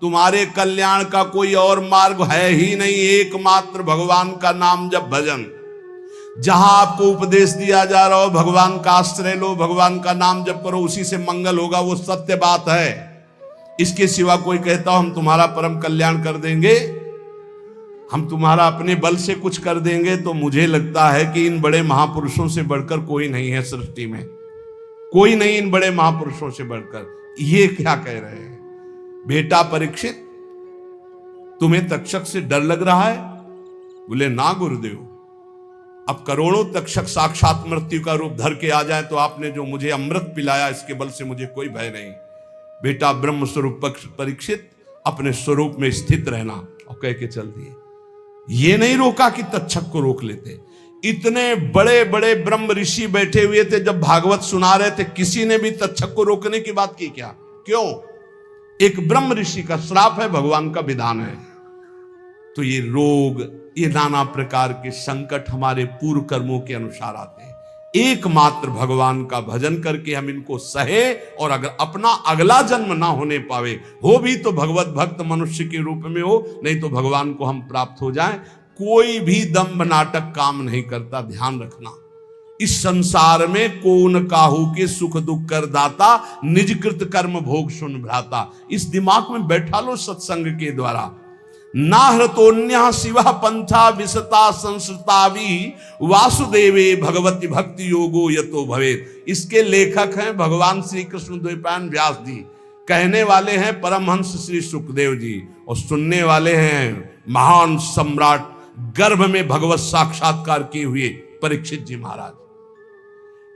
तुम्हारे कल्याण का कोई और मार्ग है ही नहीं, एकमात्र भगवान का नाम जप भजन। जहां आपको उपदेश दिया जा रहा हो भगवान का आश्रय लो, भगवान का नाम जप करो, उसी से मंगल होगा, वो सत्य बात है। इसके सिवा कोई कहता हो हम तुम्हारा परम कल्याण कर देंगे, हम तुम्हारा अपने बल से कुछ कर देंगे, तो मुझे लगता है कि इन बड़े महापुरुषों से बढ़कर कोई नहीं है सृष्टि में, कोई नहीं इन बड़े महापुरुषों से बढ़कर। ये क्या कह रहे हैं? बेटा परीक्षित, तुम्हें तक्षक से डर लग रहा है? बोले ना गुरुदेव, अब करोड़ों तक्षक साक्षात मृत्यु का रूप धर के आ जाए तो आपने जो मुझे अमृत पिलाया इसके बल से मुझे कोई भय नहीं। बेटा ब्रह्म स्वरूप परीक्षित, अपने स्वरूप में स्थित रहना, और कह के चल दिए। ये नहीं रोका कि तक्षक को रोक लेते। इतने बड़े बड़े ब्रह्म ऋषि बैठे हुए थे, जब भागवत सुना रहे थे किसी ने भी तक्षक को रोकने की बात की क्या? क्यों? एक ब्रह्म ऋषि का श्राप है, भगवान का विधान है। तो ये रोग, ये नाना प्रकार के संकट हमारे पूर्व कर्मों के अनुसार आते हैं। एकमात्र भगवान का भजन करके हम इनको सहे, और अगर अपना अगला जन्म ना होने पावे, हो भी तो भगवत भक्त मनुष्य के रूप में हो, नहीं तो भगवान को हम प्राप्त हो जाएं। कोई भी दंभ नाटक काम नहीं करता, ध्यान रखना। इस संसार में कौन काहू के सुख दुख कर दाता, निज कृत कर्म भोग सुन भ्राता। इस दिमाग में बैठा लो सत्संग के द्वारा। नाहृतोन्य शिव पंथा विसता संसृतावी वासुदेवे भगवती भक्ति योगो यतो भवेत। इसके लेखक हैं भगवान श्री कृष्ण द्वैपायन व्यास जी, कहने वाले हैं परमहंस श्री सुखदेव जी, और सुनने वाले हैं महान सम्राट, गर्भ में भगवत साक्षात्कार किए हुए परीक्षित जी महाराज।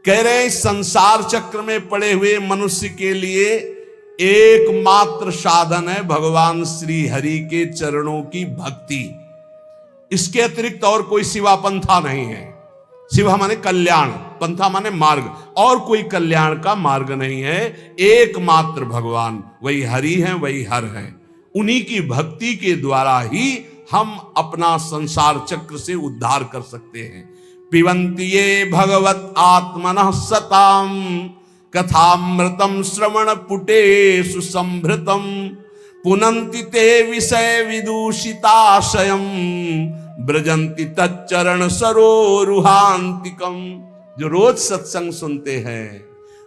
कह रहे हैं संसार चक्र में पड़े हुए मनुष्य के लिए एकमात्र साधन है भगवान श्री हरि के चरणों की भक्ति। इसके अतिरिक्त और कोई सिवा पंथा नहीं है। शिवा माने कल्याण, पंथा माने मार्ग, और कोई कल्याण का मार्ग नहीं है। एकमात्र भगवान, वही हरि है, वही हर है। उन्हीं की भक्ति के द्वारा ही हम अपना संसार चक्र से उद्धार कर सकते हैं। पिबन्ति ये भगवत आत्मनः सताम कथामृतम श्रवण पुटेषु संभृतम पुनन्ति ते विषय विदूषिताशयम ब्रजन्ति तच्चरण सरोरुहान्तिकम। जो रोज सत्संग सुनते हैं,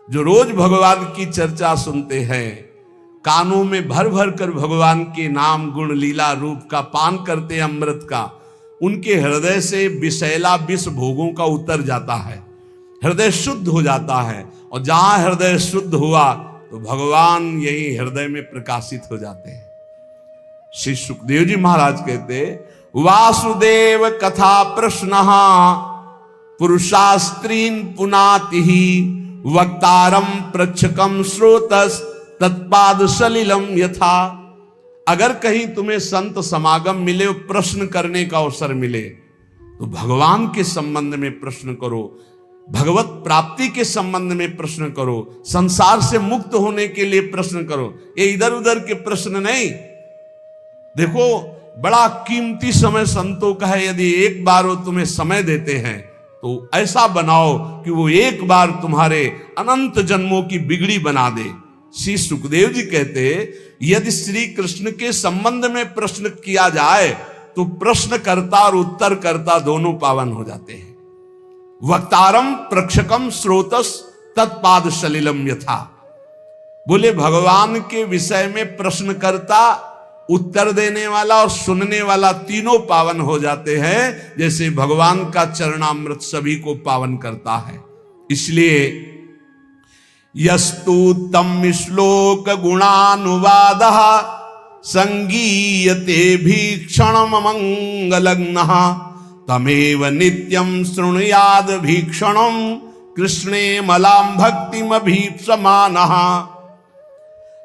जो रोज भगवान की चर्चा सुनते हैं, कानों में भर भर कर भगवान के नाम गुण लीला रूप का पान करते अमृत का, उनके हृदय से विषैला विष भोगों का उतर जाता है, हृदय शुद्ध हो जाता है। और जहां हृदय शुद्ध हुआ तो भगवान यही हृदय में प्रकाशित हो जाते हैं। श्री सुखदेव जी महाराज कहते, वासुदेव कथा प्रश्न पुरुषास्त्रीन पुनाति वक्तारम प्रच्छकम श्रोतस तत्पाद सलिलम यथा। अगर कहीं तुम्हें संत समागम मिले, प्रश्न करने का अवसर मिले, तो भगवान के संबंध में प्रश्न करो, भगवत प्राप्ति के संबंध में प्रश्न करो, संसार से मुक्त होने के लिए प्रश्न करो। ये इधर उधर के प्रश्न नहीं। देखो, बड़ा कीमती समय संतों का है। यदि एक बार वो तुम्हें समय देते हैं तो ऐसा बनाओ कि वो एक बार तुम्हारे अनंत जन्मों की बिगड़ी बना दे। श्री सुखदेव जी कहते, यदि श्री कृष्ण के संबंध में प्रश्न किया जाए तो प्रश्नकर्ता और उत्तरकर्ता दोनों पावन हो जाते हैं। वक्तारम प्रक्षकम श्रोतस तत्पाद सलिलम यथा। बोले भगवान के विषय में प्रश्नकर्ता, उत्तर देने वाला और सुनने वाला तीनों पावन हो जाते हैं, जैसे भगवान का चरणामृत सभी को पावन करता है। इसलिए यस्तु तम श्लोक गुणानुवादः संगीयते भीक्षणम मंगलग्नः तमेव नित्यं शृणुयाद भीक्षणं कृष्णे मलाम भक्तिम अभीप्समानः।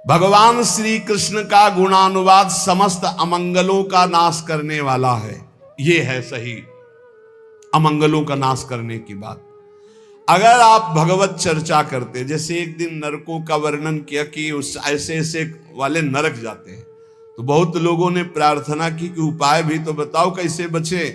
भगवान श्री कृष्ण का गुणानुवाद समस्त अमंगलों का नाश करने वाला है। ये है सही अमंगलों का नाश करने की बात। अगर आप भगवत चर्चा करते, जैसे एक दिन नरकों का वर्णन किया कि उस ऐसे ऐसे वाले नरक जाते हैं, तो बहुत लोगों ने प्रार्थना की कि उपाय भी तो बताओ कैसे बचे।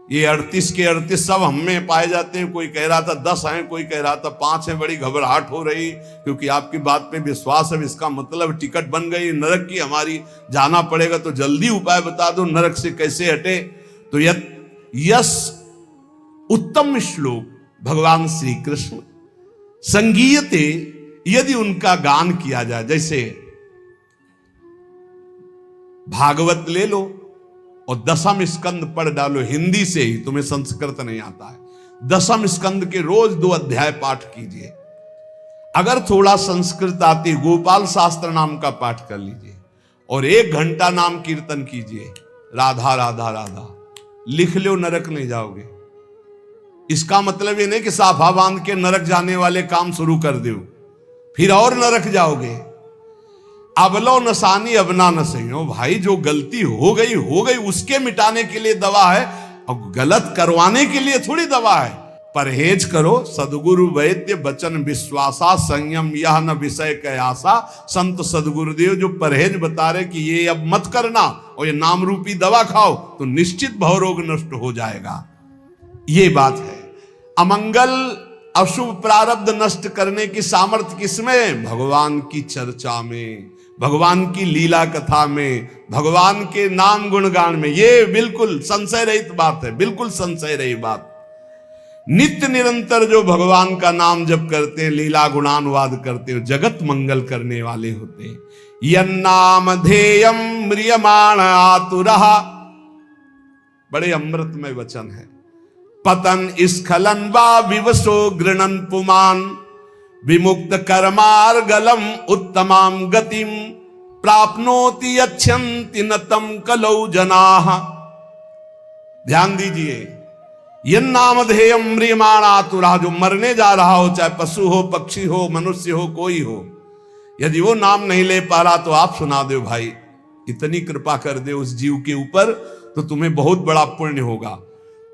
ये 38 के 38 सब हम में पाए जाते हैं। कोई कह रहा था 10 हैं, कोई कह रहा था 5 हैं। बड़ी घबराहट हो रही, क्योंकि आपकी बात पे विश्वास है। इसका मतलब टिकट बन गई नरक की हमारी, जाना पड़ेगा। तो जल्दी उपाय बता दो नरक से कैसे हटे। तो यस उत्तम श्लोक भगवान श्री कृष्ण संगीयते, यदि उनका गान किया जाए, जैसे भागवत ले लो और 10वें स्कंद पढ़ डालो हिंदी से ही, तुम्हें संस्कृत नहीं आता है। 10वें स्कंद के रोज 2 अध्याय पाठ कीजिए। अगर थोड़ा संस्कृत आती, गोपाल शास्त्र नाम का पाठ कर लीजिए और 1 घंटा नाम कीर्तन कीजिए, राधा राधा राधा, लिख लो, नरक नहीं जाओगे। इसका मतलब ये नहीं कि साफा बांध के नरक जाने वाले काम शुरू कर दो, फिर और नरक जाओगे। अबलो नसानी अबना न सही हो भाई, जो गलती हो गई उसके मिटाने के लिए दवा है, और गलत करवाने के लिए थोड़ी दवा है। परहेज करो, सदगुरु वैद्य बचन विश्वासा, संयम यह न विषय कयासा। संत सदगुरुदेव जो परहेज बता रहे कि ये अब मत करना और ये नाम रूपी दवा खाओ तो निश्चित भवरोग नष्ट हो जाएगा। ये बात है। अमंगल अशुभ प्रारब्ध नष्ट करने की सामर्थ्य किसमें? भगवान की चर्चा में, भगवान की लीला कथा में, भगवान के नाम गुणगान में। ये बिल्कुल संशय रहित बात है, बिल्कुल संशय रहित बात। नित्य निरंतर जो भगवान का नाम जप करते हैं, लीला गुणानुवाद करते हैं, जगत मंगल करने वाले होते हैं। यन्नाम ध्येयम म्रियमाण आतुरः, बड़े अमृतमय वचन है। पतन स्खलन वा विवशो गृणन पुमान, विमुक्त कर्मार्गलम उत्तमाम गतिम, प्राप्नोति यच्छन्ति नतम कलौ जनाः। ध्यान दीजिए, यन्नामधेयम म्रियमाण आतुरः, जो मरने जा रहा हो, चाहे पशु हो, पक्षी हो, मनुष्य हो, कोई हो, यदि वो नाम नहीं ले पा रहा तो आप सुना दो भाई, इतनी कृपा कर दे उस जीव के ऊपर तो तुम्हें बहुत बड़ा पुण्य होगा।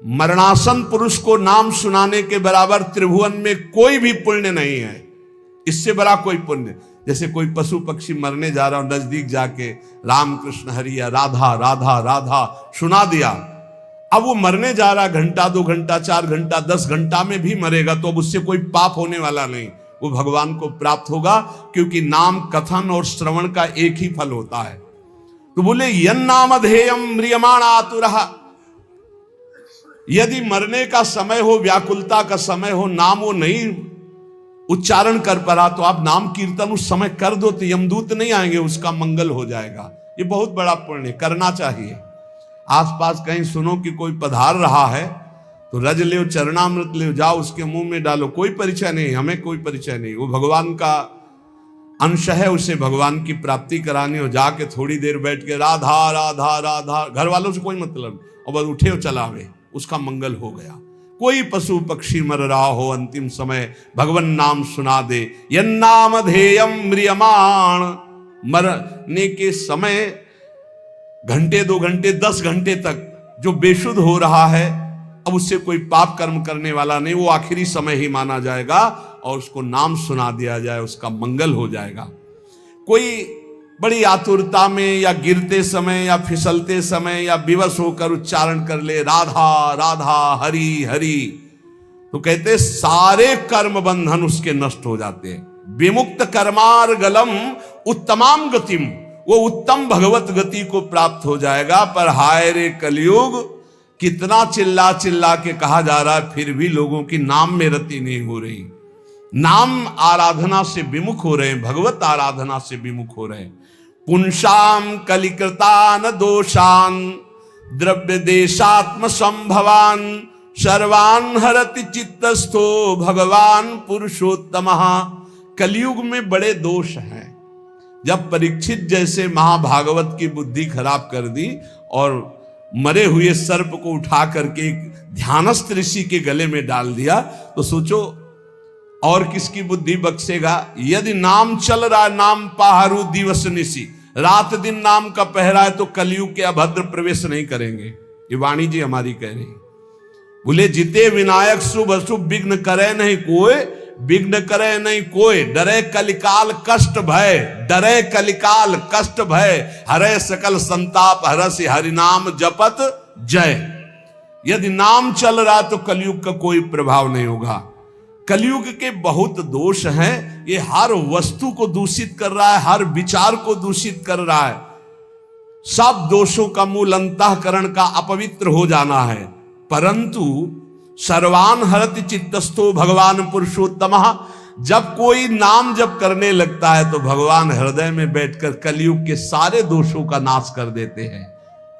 मरणासन पुरुष को नाम सुनाने के बराबर त्रिभुवन में कोई भी पुण्य नहीं है, इससे बड़ा कोई पुण्य। जैसे कोई पशु पक्षी मरने जा रहा हो, नजदीक जाके राम कृष्ण हरि या राधा राधा राधा सुना दिया, अब वो मरने जा रहा, घंटा 2 घंटा 4 घंटा 10 घंटा में भी मरेगा तो अब उससे कोई पाप होने वाला नहीं, वो भगवान को प्राप्त होगा, क्योंकि नाम कथन और श्रवण का एक ही फल होता है। तो बोले यन्नामधेयम म्रियमाण आतुरः, यदि मरने का समय हो, व्याकुलता का समय हो, नाम वो नहीं उच्चारण कर पा तो आप नाम कीर्तन उस समय कर दो तो यमदूत नहीं आएंगे, उसका मंगल हो जाएगा। ये बहुत बड़ा पुण्य करना चाहिए। आसपास कहीं सुनो कि कोई पधार रहा है तो रज ले, चरणामृत ले, जाओ उसके मुंह में डालो, कोई परिचय नहीं, हमें कोई परिचय नहीं, वो भगवान का अंश है, उसे भगवान की प्राप्ति करानी हो। जाके थोड़ी देर बैठ के राधा राधा राधा, घर वालों से कोई मतलब, और बस उठे और चलावे, उसका मंगल हो गया। कोई पशु पक्षी मर रहा हो, अंतिम समय भगवान नाम सुना दे। यन्नाम ध्येयम म्रियमाण, मरने के समय घंटे 2 घंटे 10 घंटे तक जो बेशुद्ध हो रहा है, अब उससे कोई पाप कर्म करने वाला नहीं, वो आखिरी समय ही माना जाएगा और उसको नाम सुना दिया जाए, उसका मंगल हो जाएगा। कोई बड़ी आतुरता में या गिरते समय या फिसलते समय या विवश होकर उच्चारण कर ले राधा राधा हरि हरि, तो कहते सारे कर्म बंधन उसके नष्ट हो जाते हैं। विमुक्त कर्मार्गलम उत्तमाम गतिम, वो उत्तम भगवत गति को प्राप्त हो जाएगा। पर हाय रे कलयुग, कितना चिल्ला चिल्ला के कहा जा रहा है, फिर भी लोगों की नाम में रति नहीं हो रही, नाम आराधना से विमुख हो रहे हैं, भगवत आराधना से विमुख हो रहे हैं। पुंसाम कलिकृतान दोषान द्रव्य देशात्म संभवान, सर्वान हरति चित्तस्थो भगवान पुरुषोत्तमः। कलयुग में बड़े दोष हैं। जब परीक्षित जैसे महाभागवत की बुद्धि खराब कर दी और मरे हुए सर्प को उठा करके ध्यानस्थ ऋषि के गले में डाल दिया, तो सोचो और किसकी बुद्धि बख्शेगा। यदि नाम चल रहा, नाम पाहरू दिवस निशी, रात दिन नाम का पहरा है, तो कलयुग के अभद्र प्रवेश नहीं करेंगे। ये वाणी जी हमारी कह रही। बोले जिते विनायक शुभ अशुभ विघ्न करे नहीं कोई, विघ्न करे नहीं कोई, डरे कलिकाल कष्ट भय, डरे कलिकाल कष्ट भय, हरे सकल संताप हरसि हरिनाम जपत जय। यदि नाम चल रहा तो कलयुग का कोई प्रभाव नहीं होगा। कलयुग के बहुत दोष हैं, ये हर वस्तु को दूषित कर रहा है, हर विचार को दूषित कर रहा है। सब दोषों का मूल अंतःकरण का अपवित्र हो जाना है। परंतु सर्वान हरति चित्तस्थो भगवान पुरुषोत्तमः, जब कोई नाम जप करने लगता है तो भगवान हृदय में बैठकर कलयुग के सारे दोषों का नाश कर देते हैं।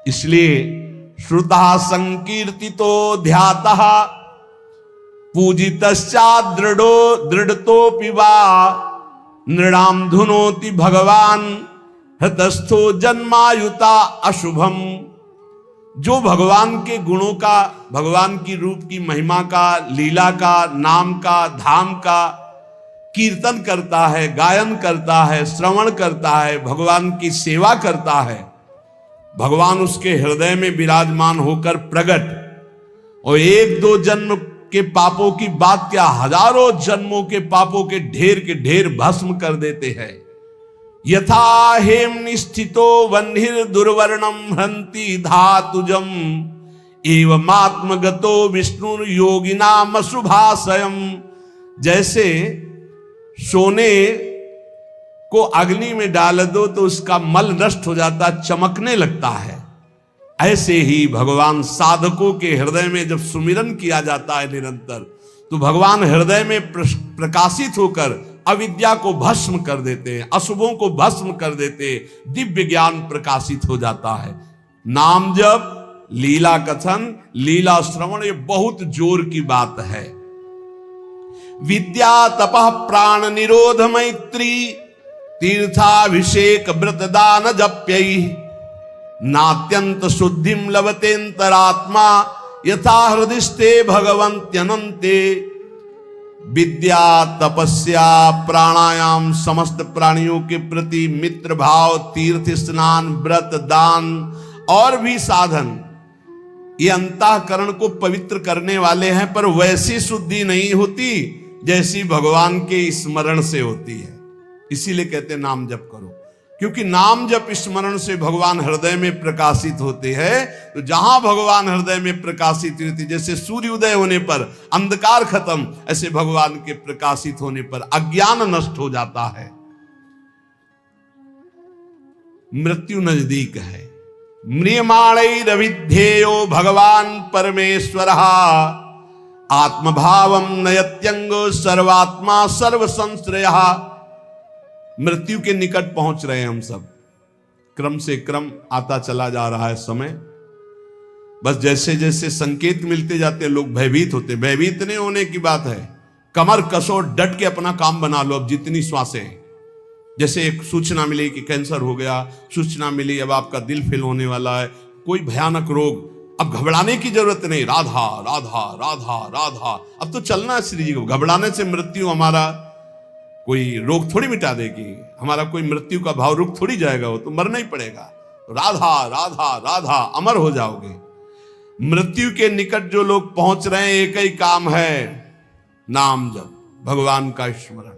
इसलिए श्रुतः संकीर्तितो ध्यातः पूजितश्चात् दृढ़तोऽपि वा नृणाम धुनोति भगवान हृतस्थो जन्मायुता अशुभम। जो भगवान के गुणों का, भगवान की रूप की महिमा का, लीला का, नाम का, धाम का कीर्तन करता है, गायन करता है, श्रवण करता है, भगवान की सेवा करता है, भगवान उसके हृदय में विराजमान होकर प्रकट, और एक दो जन्म के पापों की बात क्या, हजारों जन्मों के पापों के ढेर भस्म कर देते हैं। यथा हेम निस्थितो वह्निर दुर्वर्णम हंति धातुजम एवमात्मगतो विष्णु योगिनाम शुभाशयम। जैसे सोने को अग्नि में डाल दो तो उसका मल नष्ट हो जाता, चमकने लगता है, ऐसे ही भगवान साधकों के हृदय में जब सुमिरन किया जाता है निरंतर, तो भगवान हृदय में प्रकाशित होकर अविद्या को भस्म कर देते हैं, अशुभों को भस्म कर देते, दिव्य ज्ञान प्रकाशित हो जाता है। नाम जप, लीला कथन, लीला श्रवण, ये बहुत जोर की बात है। विद्या तपः प्राण निरोध मैत्री तीर्थाभिषेक व्रत दान जप्यै नात्यंत शुद्धिम लभतेन्तरात्मा यथा हृदिस्ते भगवन्त्यनन्ते। विद्या, तपस्या, प्राणायाम, समस्त प्राणियों के प्रति मित्र भाव, तीर्थ स्नान, व्रत, दान और भी साधन, ये अंतःकरण को पवित्र करने वाले हैं, पर वैसी शुद्धि नहीं होती जैसी भगवान के स्मरण से होती है। इसीलिए कहते हैं नाम जप करो, क्योंकि नाम जप स्मरण से भगवान हृदय में प्रकाशित होते हैं। तो जहां भगवान हृदय में प्रकाशित होती, जैसे सूर्य उदय होने पर अंधकार खत्म, ऐसे भगवान के प्रकाशित होने पर अज्ञान नष्ट हो जाता है। मृत्यु नजदीक है। म्रियमाणैरविध्येयो भगवान परमेश्वरः आत्मभावम नयत्यंगो सर्वात्मा सर्व संश्रयः। मृत्यु के निकट पहुंच रहे हैं हम सब, क्रम से क्रम आता चला जा रहा है समय। बस जैसे जैसे संकेत मिलते जाते हैं लोग भयभीत होते। भयभीत नहीं होने की बात है, कमर कसो, डट के अपना काम बना लो। अब जितनी श्वासें हैं, जैसे एक सूचना मिली कि कैंसर हो गया, सूचना मिली अब आपका दिल फेल होने वाला है, कोई भयानक रोग, अब घबराने की जरूरत नहीं। राधा राधा राधा राधा, अब तो चलना है श्री जी को। घबराने से मृत्यु हमारा कोई रोग थोड़ी मिटा देगी, हमारा कोई मृत्यु का भाव रुक थोड़ी जाएगा, वो तो मरना ही पड़ेगा। राधा राधा राधा, अमर हो जाओगे। मृत्यु के निकट जो लोग पहुंच रहे हैं, एक ही काम है, नाम जप, भगवान का स्मरण।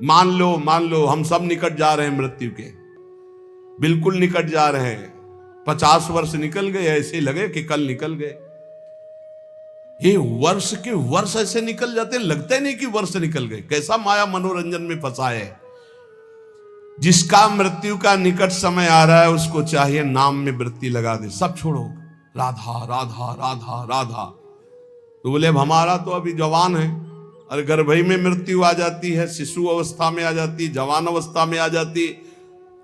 मान लो हम सब निकट जा रहे हैं मृत्यु के, बिल्कुल निकट जा रहे हैं। 50 वर्ष निकल गए, ऐसे लगे कि कल निकल गए। ये वर्ष के वर्ष ऐसे निकल जाते, लगता ही नहीं कि वर्ष निकल गए। कैसा माया मनोरंजन में फंसा है। जिसका मृत्यु का निकट समय आ रहा है, उसको चाहिए नाम में वृत्ति लगा दे, सब छोड़ो, राधा राधा राधा राधा। तो बोले अब हमारा तो अभी जवान है, अरे गर्भई में मृत्यु आ जाती है, शिशु अवस्था में आ जाती, जवान अवस्था में आ जाती।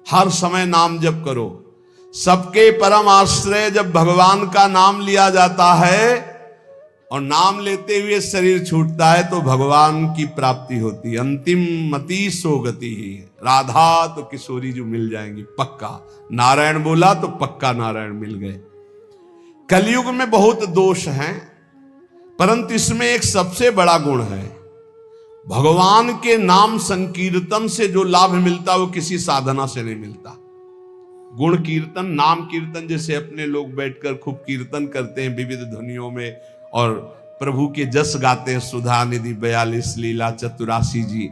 हर समय नाम जप करो। सबके परम आश्रय जब भगवान का नाम लिया जाता है और नाम लेते हुए शरीर छूटता है, तो भगवान की प्राप्ति होती है। अंतिम मति सो गति ही। राधा तो किशोरी जो मिल जाएंगी पक्का। नारायण बोला तो पक्का नारायण मिल गए। कलयुग में बहुत दोष हैं, परंतु इसमें एक सबसे बड़ा गुण है। भगवान के नाम संकीर्तन से जो लाभ मिलता, वो किसी साधना से नहीं मिलता। गुण कीर्तन, नाम कीर्तन, जैसे अपने लोग बैठकर खूब कीर्तन करते हैं विविध ध्वनियों में और प्रभु के जस गाते हैं, सुधा निधि 42 लीला 84 जी।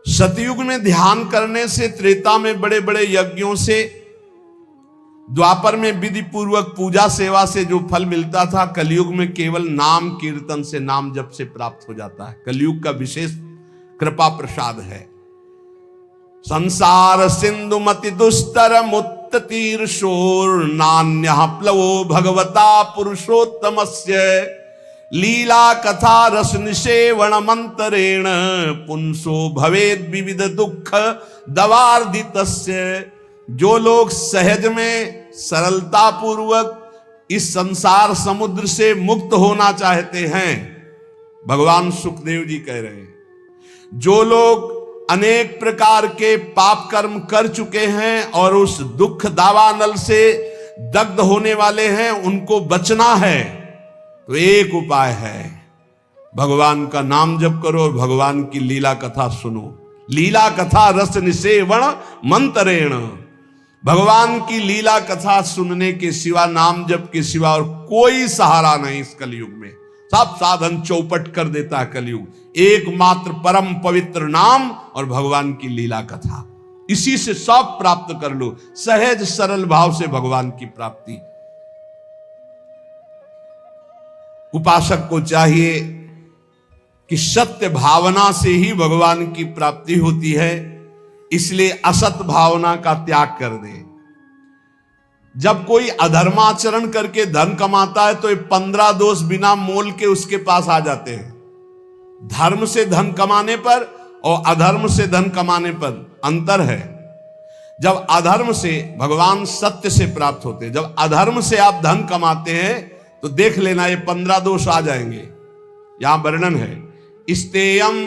सतयुग में ध्यान करने से, त्रेता में बड़े बड़े यज्ञों से द्वापर में विधि पूर्वक पूजा सेवा से जो फल मिलता था, कलयुग में केवल नाम कीर्तन से, नाम जप से प्राप्त हो जाता है। कलयुग का विशेष कृपा प्रसाद है। संसार सिंधु मति दुस्तर मुत्त तीर्षोर नान्य प्लवो भगवता पुरुषोत्तमस्य लीला कथा रस निषेवण मंतरेण पुंसो भवेद विविध दुख दवार्दितस्य। जो लोग सहज में सरलता पूर्वक इस संसार समुद्र से मुक्त होना चाहते हैं, भगवान सुखदेव जी कह रहे हैं, जो लोग अनेक प्रकार के पाप कर्म कर चुके हैं और उस दुख दावानल से दग्ध होने वाले हैं, उनको बचना है तो एक उपाय है, भगवान का नाम जप करो और भगवान की लीला कथा सुनो। लीला कथा रस निषेवण मंतरेण, भगवान की लीला कथा सुनने के सिवा, नाम जप के सिवा और कोई सहारा नहीं इस कलयुग में। सब साधन चौपट कर देता है कलयुग। एकमात्र परम पवित्र नाम और भगवान की लीला कथा, इसी से सब प्राप्त कर लो, सहज सरल भाव से भगवान की प्राप्ति। उपासक को चाहिए कि सत्य भावना से ही भगवान की प्राप्ति होती है, इसलिए असत भावना का त्याग कर दे। जब कोई अधर्माचरण करके धन कमाता है तो ये 15 दोष बिना मोल के उसके पास आ जाते हैं। धर्म से धन कमाने पर और अधर्म से धन कमाने पर अंतर है। जब अधर्म से, भगवान सत्य से प्राप्त होते हैं, जब अधर्म से आप धन कमाते हैं तो देख लेना ये 15 दोष आ जाएंगे। यहां वर्णन है, स्तेयम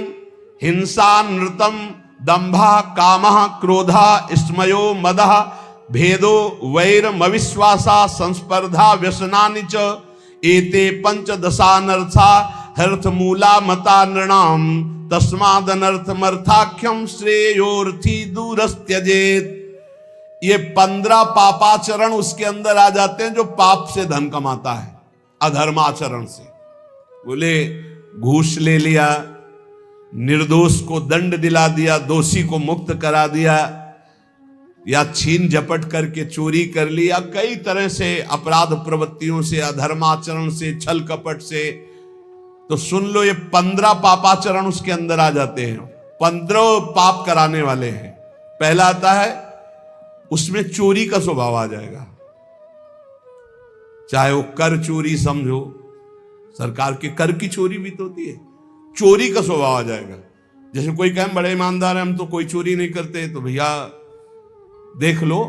हिंसा नृतम दंभा कामः क्रोधा स्मयो मदः भेदो वैरमविश्वासा संस्पर्धा व्यसनानि च एते पंचदशानर्था हर्थमूला मता नृणाम तस्मादनर्थमर्थाख्यम श्रेयोर्थी दूरस्त्यजेत। ये 15 पापाचरण उसके अंदर आ जाते हैं जो पाप से धन कमाता है, अधर्माचरण से। बोले घूस ले लिया, निर्दोष को दंड दिला दिया, दोषी को मुक्त करा दिया, या छीन झपट करके चोरी कर लिया, कई तरह से अपराध प्रवृत्तियों से, अधर्माचरण से, छल कपट से, तो सुन लो ये 15 पापाचरण उसके अंदर आ जाते हैं। 15 पाप कराने वाले हैं। पहला आता है, उसमें चोरी का स्वभाव आ जाएगा, चाहे वो कर चोरी समझो, सरकार के कर की चोरी भी तो होती है, चोरी का स्वभाव आ जाएगा। जैसे कोई कहे बड़े ईमानदार है, हम तो कोई चोरी नहीं करते, तो भैया देख लो,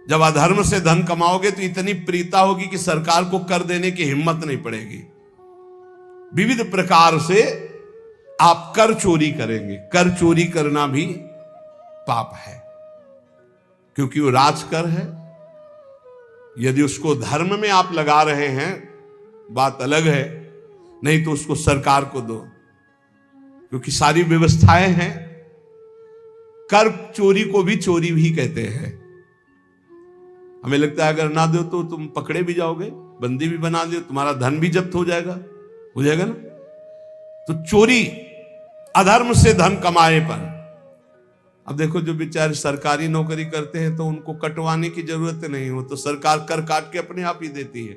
जब अधर्म से धन कमाओगे तो इतनी प्रीता होगी कि सरकार को कर देने की हिम्मत नहीं पड़ेगी। विविध प्रकार से आप कर चोरी करेंगे। कर चोरी करना भी पाप है, क्योंकि वो राजकर है। यदि उसको धर्म में आप लगा रहे हैं बात अलग है, नहीं तो उसको सरकार को दो, क्योंकि सारी व्यवस्थाएं हैं। कर चोरी को भी चोरी भी कहते हैं। हमें लगता है अगर ना दो तो तुम पकड़े भी जाओगे, बंदी भी बना दो, तुम्हारा धन भी जब्त हो जाएगा ना। तो चोरी अधर्म से धन कमाए पर, अब देखो जो बेचारे सरकारी नौकरी करते हैं तो उनको कटवाने की जरूरत नहीं हो, तो सरकार कर काट के अपने आप ही देती है।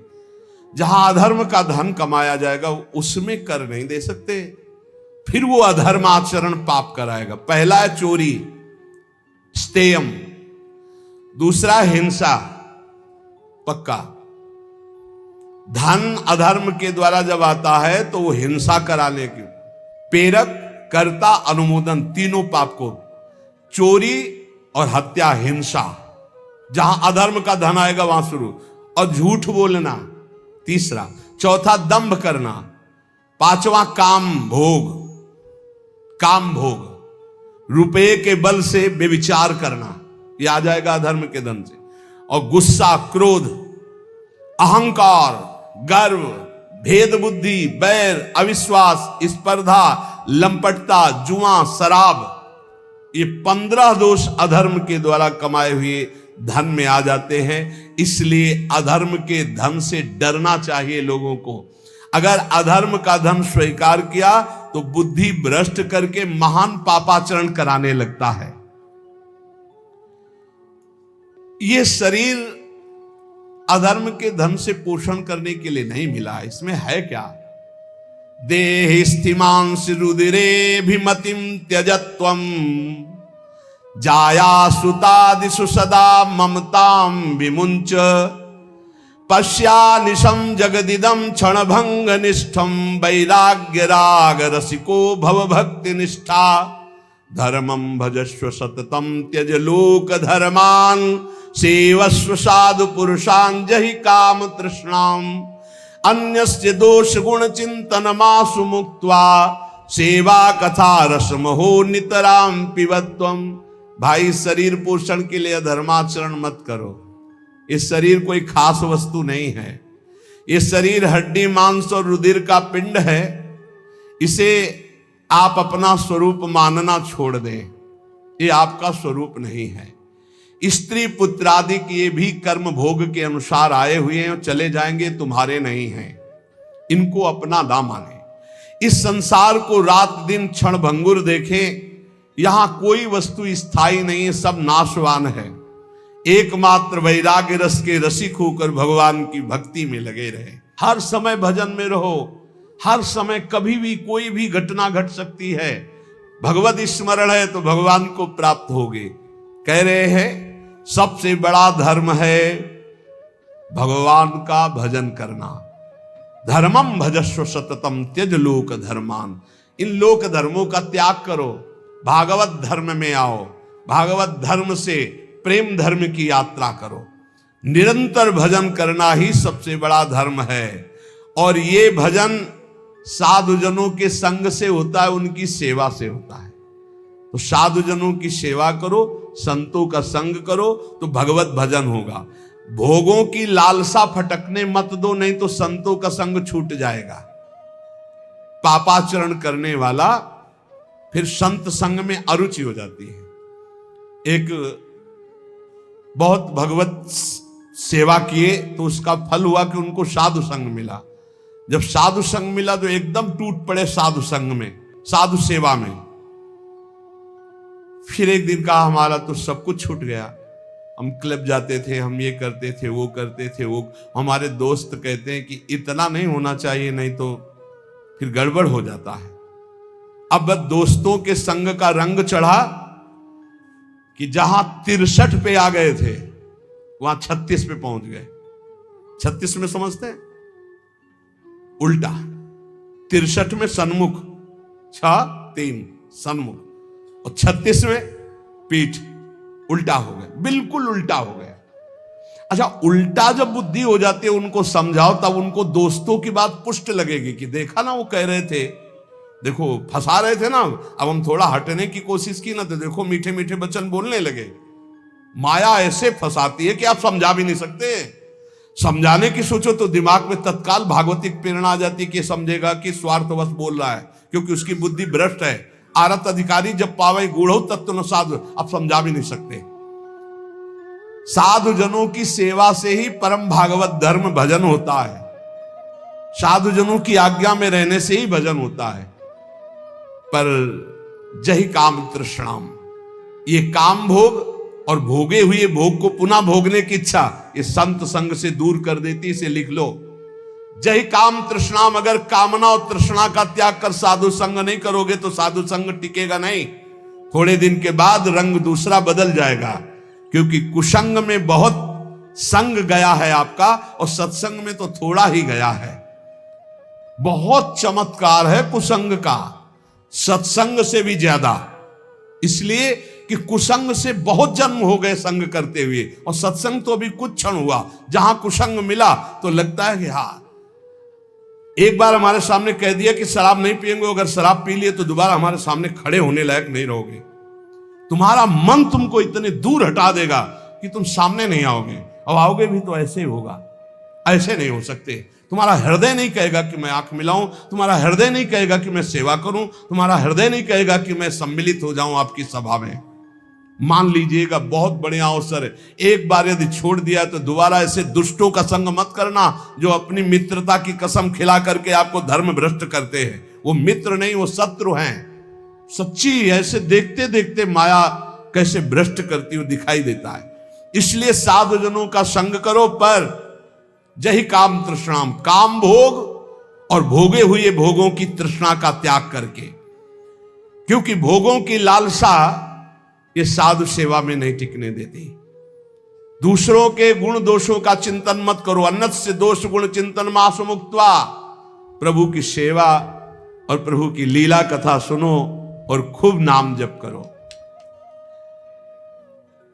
जहां अधर्म का धन कमाया जाएगा उसमें कर नहीं दे सकते, फिर वो अधर्म आचरण पाप कराएगा। पहला है चोरी, स्तेयम। दूसरा हिंसा, पक्का। धन अधर्म के द्वारा जब आता है तो वो हिंसा कराने की, प्रेरक, कर्ता, अनुमोदन, तीनों पाप को, चोरी और हत्या, हिंसा। जहां अधर्म का धन आएगा वहां शुरू। और झूठ बोलना तीसरा। चौथा दंभ करना। पांचवा काम भोग, रुपये के बल से व्यभिचार करना, यह आ जाएगा अधर्म के धन से। और गुस्सा, क्रोध, अहंकार, गर्व, भेद बुद्धि, बैर, अविश्वास, स्पर्धा, लंपटता, जुआ, शराब, ये 15 दोष अधर्म के द्वारा कमाए हुए धन में आ जाते हैं। इसलिए अधर्म के धन से डरना चाहिए लोगों को। अगर अधर्म का धन स्वीकार किया तो बुद्धि भ्रष्ट करके महान पापाचरण कराने लगता है। ये शरीर अधर्म के धन से पोषण करने के लिए नहीं मिला। इसमें है क्या? देहि स्थिमांस रुदिरेभिमतिं त्यजत्वं जाया सुतादिषु सदा ममतां विमुञ्च पश्यानिशं जगदिदं क्षणभंग निष्ठं वैराग्य राग रसिको भव भक्ति निष्ठा धर्मं भजस्व सततं त्यज लोक धर्मान् सेवस्व साधु पुरुषान् जहि काम तृष्णाम् अन्यस्य दोष गुण चिंतन मासु मुक्त्वा सेवा कथा रसमहो नितराम पिबत्वम। भाई, शरीर पोषण के लिए धर्माचरण मत करो। ये शरीर कोई खास वस्तु नहीं है। ये शरीर हड्डी मांस और रुधिर का पिंड है। इसे आप अपना स्वरूप मानना छोड़ दें। ये आपका स्वरूप नहीं है। स्त्री पुत्रादि ये भी कर्म भोग के अनुसार आए हुए हैं और चले जाएंगे, तुम्हारे नहीं हैं। इनको अपना ना माने। इस संसार को रात दिन क्षण भंगुर देखें। यहां कोई वस्तु स्थायी नहीं है, सब नाशवान है। एकमात्र वैराग्य रस के रसिक होकर भगवान की भक्ति में लगे रहे। हर समय भजन में रहो। हर समय कभी भी कोई भी घटना घट सकती है। भगवत स्मरण है तो भगवान को प्राप्त होगे। कह रहे हैं सबसे बड़ा धर्म है भगवान का भजन करना। धर्मम भजस्व सततम त्यज लोक धर्मान। इन लोक धर्मों का त्याग करो, भागवत धर्म में आओ। भागवत धर्म से प्रेम धर्म की यात्रा करो। निरंतर भजन करना ही सबसे बड़ा धर्म है। और ये भजन साधुजनों के संग से होता है, उनकी सेवा से होता है। तो साधुजनों की सेवा करो, संतों का संग करो तो भगवत भजन होगा। भोगों की लालसा फटकने मत दो, नहीं तो संतों का संग छूट जाएगा। पापाचरण करने वाला फिर संत संग में अरुचि हो जाती है। एक बहुत भगवत सेवा किए तो उसका फल हुआ कि उनको साधु संग मिला। जब साधु संग मिला तो एकदम टूट पड़े साधु संग में, साधु सेवा में। फिर एक दिन कहा हमारा तो सब कुछ छूट गया। हम क्लब जाते थे, हम ये करते थे, वो करते थे। वो हमारे दोस्त कहते हैं कि इतना नहीं होना चाहिए, नहीं तो फिर गड़बड़ हो जाता है। अब दोस्तों के संग का रंग चढ़ा कि जहां 63 पे आ गए थे वहां 36 पे पहुंच गए। 36 में समझते हैं उल्टा, 63 में सन्मुख, 3 सन्मुख और 36 में पीठ, उल्टा हो गए, बिल्कुल उल्टा हो गया। अच्छा, उल्टा जब बुद्धि हो जाती है उनको समझाओ, तब उनको दोस्तों की बात पुष्ट लगेगी कि देखा ना वो कह रहे थे, देखो फंसा रहे थे ना। अब हम थोड़ा हटने की कोशिश की ना तो देखो मीठे मीठे वचन बोलने लगे। माया ऐसे फंसाती है कि आप समझा भी नहीं सकते। समझाने की सोचो तो दिमाग में तत्काल भागवतिक प्रेरणा आ जाती है कि समझेगा कि स्वार्थवश बोल रहा है, क्योंकि उसकी बुद्धि भ्रष्ट है। आरत अधिकारी जब पावे गूढ़ो तत्व न साधु, आप समझा भी नहीं सकते। साधु जनों की सेवा से ही परम भागवत धर्म भजन होता है। साधु जनों की आज्ञा में रहने से ही भजन होता है। पर जहि काम तृष्णाम, ये काम भोग और भोगे हुए भोग को पुनः भोगने की इच्छा ये संत संग से दूर कर देती। इसे लिख लो, जय काम तृष्णाम। अगर कामना और तृष्णा का त्याग कर साधु संग नहीं करोगे तो साधु संग टिकेगा नहीं। थोड़े दिन के बाद रंग दूसरा बदल जाएगा, क्योंकि कुसंग में बहुत संग गया है आपका और सत्संग में तो थोड़ा ही गया है। बहुत चमत्कार है कुसंग का, सत्संग से भी ज्यादा। इसलिए कि कुसंग से बहुत जन्म हो गए संग करते हुए, और सत्संग तो अभी कुछ क्षण हुआ। जहां कुसंग मिला तो लगता है कि हाँ, एक बार हमारे सामने कह दिया कि शराब नहीं पिएंगे, अगर शराब पी लिए तो दोबारा हमारे सामने खड़े होने लायक नहीं रहोगे। तुम्हारा मन तुमको इतने दूर हटा देगा कि तुम सामने नहीं आओगे, और आओगे भी तो ऐसे ही होगा, ऐसे नहीं हो सकते। तुम्हारा हृदय नहीं कहेगा कि मैं आंख मिलाऊं, तुम्हारा हृदय नहीं कहेगा कि मैं सेवा करूं, तुम्हारा हृदय नहीं कहेगा कि मैं सम्मिलित हो जाऊं आपकी सभा में। मान लीजिएगा बहुत बढ़िया अवसर है, एक बार यदि छोड़ दिया तो दोबारा ऐसे दुष्टों का संग मत करना जो अपनी मित्रता की कसम खिला करके आपको धर्म भ्रष्ट करते हैं। वो मित्र नहीं, वो शत्रु हैं। सच्ची ऐसे देखते देखते माया कैसे भ्रष्ट करती हुई दिखाई देता है। इसलिए साधुजनों का संग करो, पर जही काम तृष्णाम, काम भोग और भोगे हुए भोगों की तृष्णा का त्याग करके, क्योंकि भोगों की लालसा ये साधु सेवा में नहीं टिकने देती। दूसरों के गुण दोषों का चिंतन मत करो, अन्यस्य दोष गुण चिंतन मासु मुक्त्वा, प्रभु की सेवा और प्रभु की लीला कथा सुनो और खूब नाम जप करो।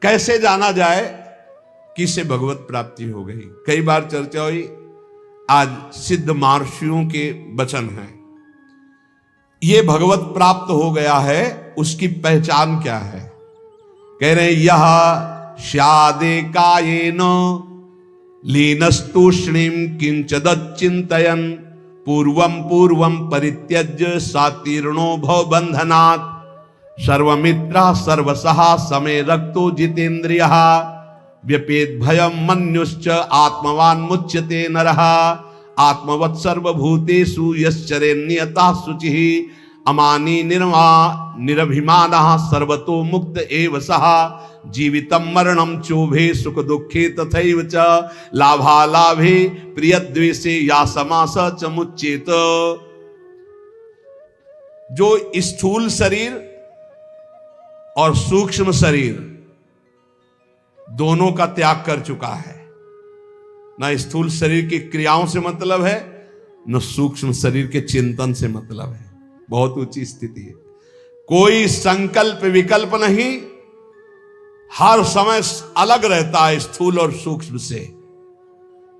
कैसे जाना जाए कि इसे भगवत प्राप्ति हो गई? कई बार चर्चा हुई, आज सिद्ध महर्षियों के वचन हैं। ये भगवत प्राप्त हो गया है, उसकी पहचान क्या है? कह रहे हैं यह स्यादे कायेन लीनस्तूष्णीम किंचदच्चिंतयन् पूर्वं पूर्वं परित्यज्य सातीर्णो भव बंधनात् सर्वमित्रः सर्वसहा समे रक्तो जितेन्द्रियः व्यपेत भयं मन्युश्च आत्मवान् मुच्यते नरः आत्मवत् सर्वभूतेषु यश्चरे नियतः शुचिः अमानी निरभिमानः सर्वतो मुक्त एव सः जीवितं मरणं चोभे सुख दुखे तथैव च लाभालाभे प्रियद्वेषे या समास च मुच्येत। जो स्थूल शरीर और सूक्ष्म शरीर दोनों का त्याग कर चुका है, ना स्थूल शरीर की क्रियाओं से मतलब है, न सूक्ष्म शरीर के चिंतन से मतलब है। बहुत ऊंची स्थिति है। कोई संकल्प विकल्प नहीं, हर समय अलग रहता है स्थूल और सूक्ष्म से।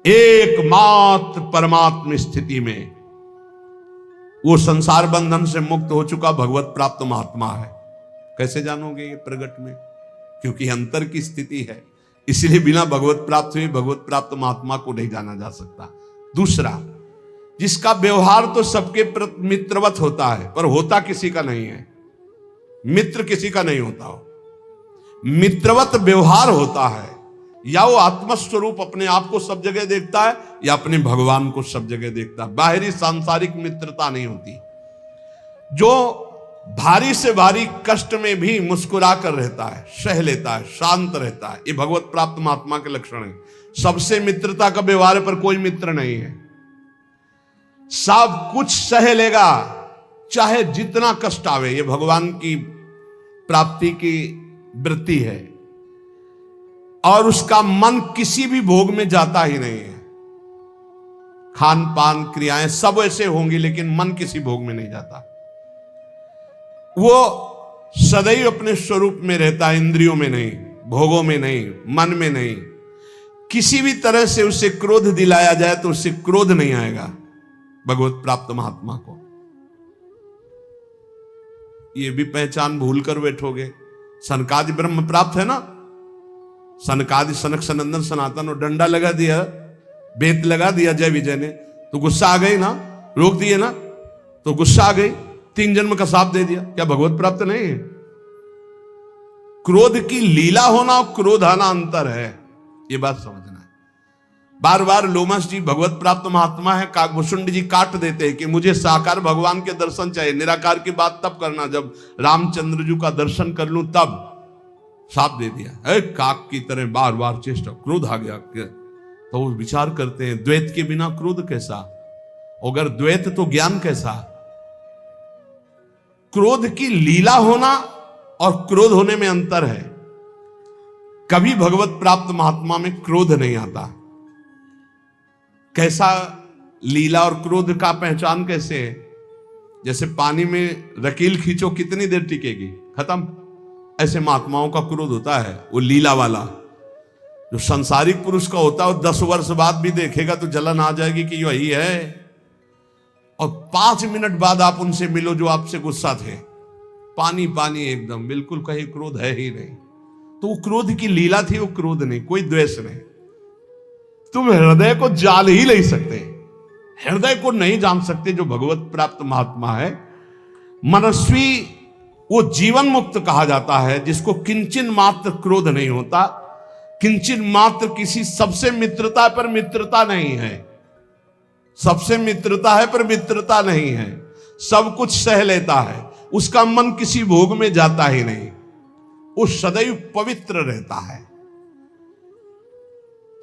एकमात्र परमात्म स्थिति में वो संसार बंधन से मुक्त हो चुका भगवत प्राप्त महात्मा है। कैसे जानोगे ये प्रगट में? क्योंकि अंतर की स्थिति है, इसलिए बिना भगवत प्राप्त हुए भगवत प्राप्त महात्मा को नहीं जाना जा सकता। दूसरा, जिसका व्यवहार तो सबके प्रति मित्रवत होता है, पर होता किसी का नहीं है। मित्र किसी का नहीं होता हो, मित्रवत व्यवहार होता है। या वो आत्मस्वरूप अपने आप को सब जगह देखता है, या अपने भगवान को सब जगह देखता है। बाहरी सांसारिक मित्रता नहीं होती। जो भारी से भारी कष्ट में भी मुस्कुरा कर रहता है, सह लेता है, शांत रहता है, ये भगवत प्राप्त महात्मा के लक्षण है। सबसे मित्रता का व्यवहार है, पर कोई मित्र नहीं है। सब कुछ सह लेगा, चाहे जितना कष्ट आवे। ये भगवान की प्राप्ति की वृत्ति है। और उसका मन किसी भी भोग में जाता ही नहीं है। खान पान क्रियाएं सब ऐसे होंगी, लेकिन मन किसी भोग में नहीं जाता। वो सदैव अपने स्वरूप में रहता है, इंद्रियों में नहीं, भोगों में नहीं, मन में नहीं। किसी भी तरह से उसे क्रोध दिलाया जाए तो उससे क्रोध नहीं आएगा। भगवत प्राप्त महात्मा को ये भी पहचान भूल कर बैठोगे। सनकादि ब्रह्म प्राप्त है ना, सनकादि सनक सनंदन सनातन, और डंडा लगा दिया, बेत लगा दिया जय विजय ने, तो गुस्सा आ गई ना, रोक दिए ना, तो गुस्सा आ गई, 3 जन्म का साप दे दिया। क्या भगवत प्राप्त नहीं है? क्रोध की लीला होना और क्रोध आना अंतर है, ये बात समझना है। बार बार लोमस जी भगवत प्राप्त महात्मा है, काकभूषुंड जी काट देते हैं कि मुझे साकार भगवान के दर्शन चाहिए। निराकार की बात तब करना जब रामचंद्र जी का दर्शन कर लूं, तब साप दे दिया। काक की तरह बार बार चेष्टा, क्रोध आ गया। तो वो विचार करते हैं, द्वैत के बिना क्रोध कैसा? अगर द्वैत तो ज्ञान कैसा? क्रोध की लीला होना और क्रोध होने में अंतर है। कभी भगवत प्राप्त महात्मा में क्रोध नहीं आता। कैसा लीला और क्रोध का पहचान कैसे है? जैसे पानी में रकील खींचो, कितनी देर टिकेगी? खत्म। ऐसे महात्माओं का क्रोध होता है, वो लीला वाला। जो संसारिक पुरुष का होता है, वो 10 वर्ष बाद भी देखेगा तो जलन आ जाएगी कि वही है। और 5 मिनट बाद आप उनसे मिलो जो आपसे गुस्सा थे, पानी पानी एकदम, बिल्कुल कहीं क्रोध है ही नहीं। तो वो क्रोध की लीला थी, वो क्रोध नहीं, कोई द्वेष नहीं। तुम हृदय को जान ही नहीं सकते, हृदय को नहीं जान सकते जो भगवत प्राप्त महात्मा है। मनस्वी वो जीवन मुक्त कहा जाता है, जिसको किंचन मात्र क्रोध नहीं होता, किंचन मात्र किसी सबसे मित्रता पर मित्रता नहीं है, सबसे मित्रता है पर मित्रता नहीं है। सब कुछ सह लेता है, उसका मन किसी भोग में जाता ही नहीं, वो सदैव पवित्र रहता है।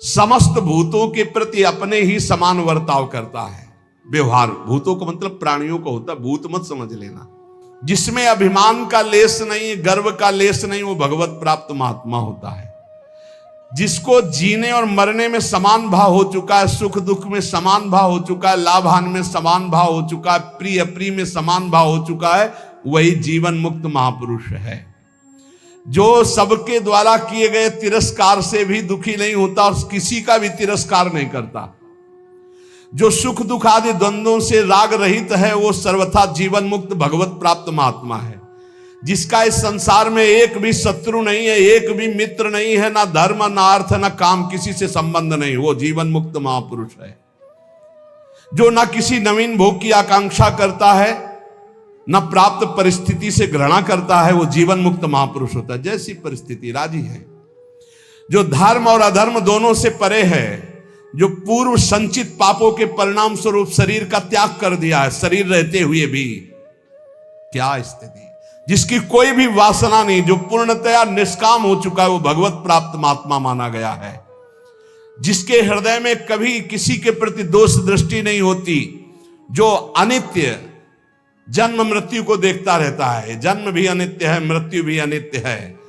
समस्त भूतों के प्रति अपने ही समान वर्ताव करता है। व्यवहार भूतों का मतलब प्राणियों को होता है, भूत मत समझ लेना। जिसमें अभिमान का लेस नहीं, गर्व का लेस नहीं, वो भगवत प्राप्त महात्मा होता है। जिसको जीने और मरने में समान भाव हो चुका है, सुख दुख में समान भाव हो चुका है, लाभ हानि में समान भाव हो चुका है, प्रिय अप्रिय में समान भाव हो चुका है, वही जीवन मुक्त महापुरुष है। जो सबके द्वारा किए गए तिरस्कार से भी दुखी नहीं होता और किसी का भी तिरस्कार नहीं करता। जो सुख दुख आदि द्वंद्वों से राग रहित है, वो सर्वथा जीवन मुक्त भगवत प्राप्त महात्मा है। जिसका इस संसार में एक भी शत्रु नहीं है, एक भी मित्र नहीं है, ना धर्म ना अर्थ ना काम, किसी से संबंध नहीं, वो जीवन मुक्त महापुरुष है। जो ना किसी नवीन भोग की आकांक्षा करता है, ना प्राप्त परिस्थिति से घृणा करता है, वो जीवन मुक्त महापुरुष होता है। जैसी परिस्थिति राजी है। जो धर्म और अधर्म दोनों से परे है, जो पूर्व संचित पापों के परिणाम स्वरूप शरीर का त्याग कर दिया है, शरीर रहते हुए भी, क्या स्थिति, जिसकी कोई भी वासना नहीं, जो पूर्णतया निष्काम हो चुका है, वो भगवत प्राप्त महात्मा माना गया है। जिसके हृदय में कभी किसी के प्रति दोष दृष्टि नहीं होती, जो अनित्य जन्म मृत्यु को देखता रहता है, जन्म भी अनित्य है, मृत्यु भी अनित्य है,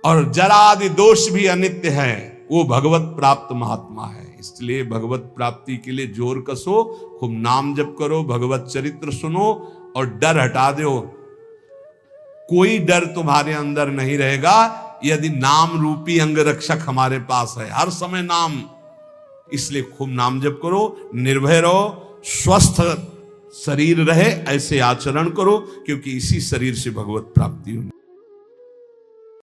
और जरा आदि दोष भी अनित्य है, वो भगवत प्राप्त महात्मा है। इसलिए भगवत प्राप्ति के लिए जोर कसो, खूब नाम जप करो, भगवत चरित्र सुनो और डर हटा दो। कोई डर तुम्हारे अंदर नहीं रहेगा यदि नाम रूपी अंगरक्षक हमारे पास है, हर समय नाम। इसलिए खूब नाम जप करो, निर्भय रहो, स्वस्थ शरीर रहे, ऐसे आचरण करो, क्योंकि इसी शरीर से भगवत प्राप्ति होगी।